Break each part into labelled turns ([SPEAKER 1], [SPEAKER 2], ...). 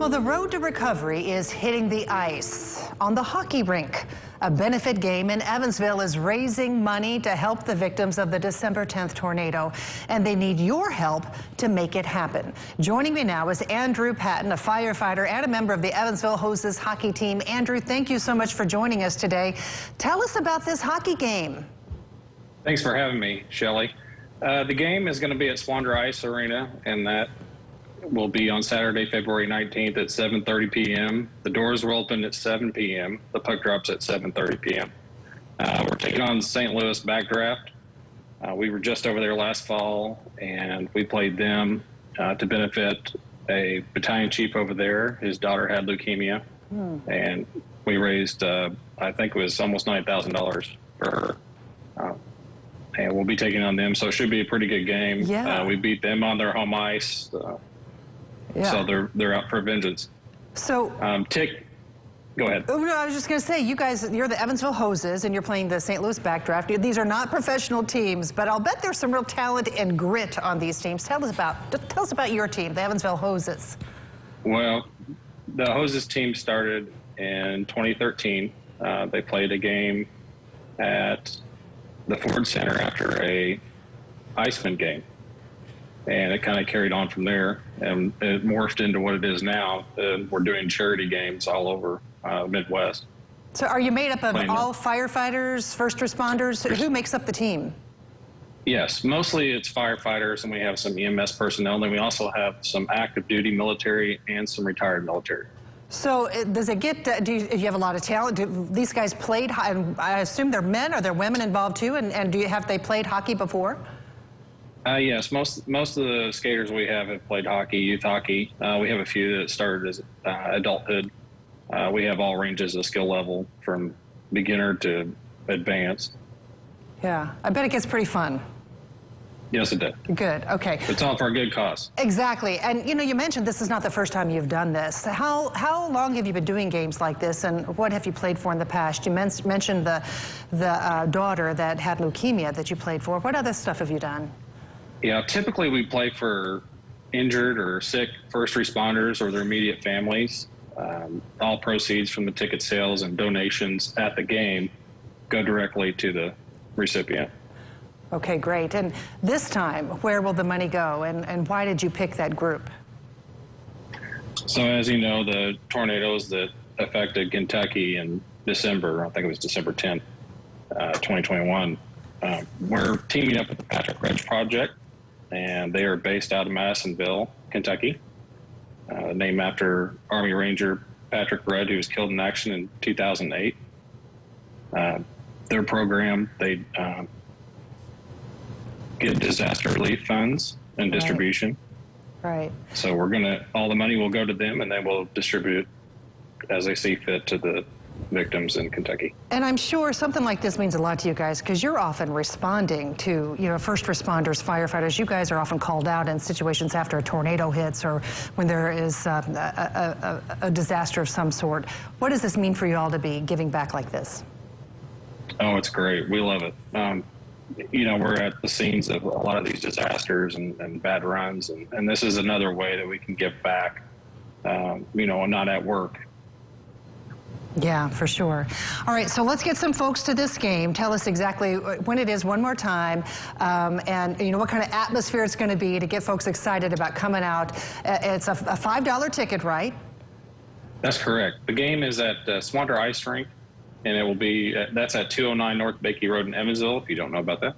[SPEAKER 1] Well, the road to recovery is hitting the ice on the hockey rink. A benefit game in Evansville is raising money to help the victims of the December 10th tornado, and they need your help to make it happen. Joining me now is Andrew Patton, a firefighter and a member of the Evansville Hoses hockey team. Andrew, thank you so much for joining us today. Tell us about this hockey game.
[SPEAKER 2] Thanks for having me, Shelley. The game is going to be at Swander Ice Arena, and that will be on Saturday, February 19th at 7:30 p.m. The doors will open at 7 p.m. The puck drops at 7:30 p.m. We're taking on the St. Louis Backdraft. We were just over there last fall, and we played them to benefit a battalion chief over there. His daughter had leukemia, and we raised, I think it was almost $9,000 for her. And we'll be taking on them, so it should be a pretty good game.
[SPEAKER 1] Yeah.
[SPEAKER 2] We beat them on their home ice. So they're out for vengeance.
[SPEAKER 1] So,
[SPEAKER 2] go ahead.
[SPEAKER 1] Oh, no, I was just going to say, you're the Evansville Hoses, and you're playing the St. Louis Backdraft. These are not professional teams, but I'll bet there's some real talent and grit on these teams. Tell us about your team, the Evansville Hoses.
[SPEAKER 2] Well, the Hoses team started in 2013. They played a game at the Ford Center after a Iceman game. And it kind of carried on from there, and it morphed into what it is now. We're doing charity games all over Midwest.
[SPEAKER 1] So are you made up of all firefighters, first responders? Who makes up the team?
[SPEAKER 2] Yes, mostly it's firefighters, and we have some EMS personnel, and then we also have some active duty military and some retired military. So
[SPEAKER 1] does it get, do you have a lot of talent? Do these guys played, and I assume they're men, are there women involved too, and have they played hockey before?
[SPEAKER 2] Yes, most of the skaters we have played hockey, youth hockey. We have a few that started as adulthood. We have all ranges of skill level from beginner to advanced.
[SPEAKER 1] Yeah, I bet it gets pretty fun.
[SPEAKER 2] Yes, it did.
[SPEAKER 1] Good, okay.
[SPEAKER 2] It's all for a good cause.
[SPEAKER 1] Exactly, and you mentioned this is not the first time you've done this. How long have you been doing games like this, and what have you played for in the past? You mentioned the daughter that had leukemia that you played for. What other stuff have you done?
[SPEAKER 2] Yeah, typically we play for injured or sick first responders or their immediate families. All proceeds from the ticket sales and donations at the game go directly to the recipient.
[SPEAKER 1] Okay, great. And this time, where will the money go, and why did you pick that group?
[SPEAKER 2] So as you know, the tornadoes that affected Kentucky in December, I think it was December 10th, 2021, we're teaming up with the Patrick Ridge Project, and they are based out of Madisonville, Kentucky, named after Army Ranger Patrick Rudd, who was killed in action in 2008. Their program, they get disaster relief funds and distribution.
[SPEAKER 1] Right.
[SPEAKER 2] So all the money will go to them, and then we'll distribute as they see fit to the victims in Kentucky.
[SPEAKER 1] And I'm sure something like this means a lot to you guys, because you're often responding to, first responders, firefighters. You guys are often called out in situations after a tornado hits or when there is a disaster of some sort. What does this mean for you all to be giving back like this?
[SPEAKER 2] Oh, it's great. We love it. We're at the scenes of a lot of these disasters and bad runs, and this is another way that we can give back, not at work.
[SPEAKER 1] Yeah, for sure. All right, so let's get some folks to this game. Tell us exactly when it is one more time, and what kind of atmosphere it's going to be to get folks excited about coming out. It's a $5 ticket, right? That's
[SPEAKER 2] correct. The game is at Swander Ice Rink, and it will be that's at 209 North Bakey Road in Evansville, if you don't know about that.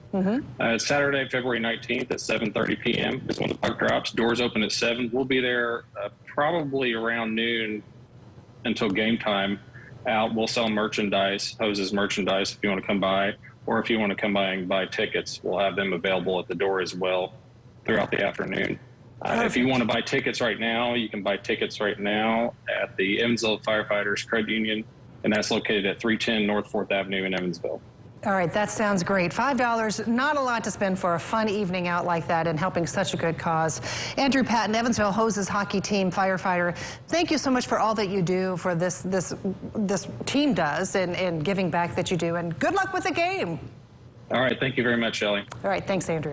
[SPEAKER 2] It's Saturday, February 19th at 7:30 p.m. is when the puck drops. Doors open at 7. We'll be there probably around noon until game time. We'll sell merchandise, Hoses merchandise, if you want to come by, or if you want to come by and buy tickets, we'll have them available at the door as well throughout the afternoon. If you want to buy tickets right now, you can buy tickets right now at the Evansville Firefighters Credit Union, and that's located at 310 North 4th Avenue in Evansville.
[SPEAKER 1] All right, that sounds great. $5, not a lot to spend for a fun evening out like that and helping such a good cause. Andrew Patton, Evansville Hoses hockey team firefighter, thank you so much for all that you do, for this team does, and giving back that you do, and good luck with the game.
[SPEAKER 2] All right, thank you very much, Shelley.
[SPEAKER 1] All right, thanks, Andrew.